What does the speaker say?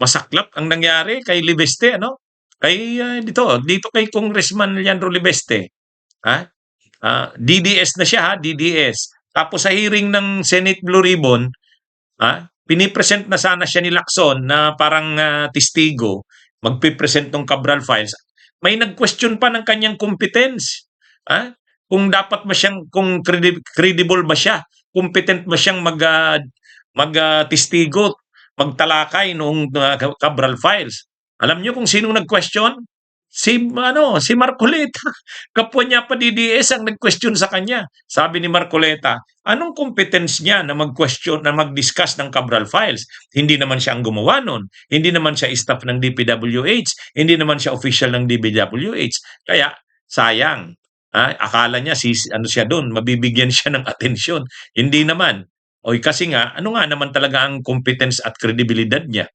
masaklap ang nangyari kay Libeste, ano? Kay dito kay Congressman Leandro Libeste. Ha? DDS na siya, ha, DDS. Tapos sa hearing ng Senate Blue Ribbon, pinipresent na sana siya ni Lacson na parang testigo, magpipresent ng Cabral Files. May nag-question pa ng kanyang competence. Ha? Kung dapat ba siyang, kung credible ba siya, competent ba siyang testigo, magtalakay noong Cabral Files. Alam niyo kung sinong nag-question? Si Marcoleta. Kapwa niya pa DDS ang nag-question sa kanya. Sabi ni Marcoleta, anong competence niya na mag-question, na mag-discuss ng Cabral Files? Hindi naman siya ang gumawa nun. Hindi naman siya staff ng DPWH. Hindi naman siya official ng DPWH. Kaya, sayang. Akala niya ano siya doon, mabibigyan siya ng atensyon. Hindi naman. Kasi nga, ano nga naman talaga ang competence at kredibilidad niya?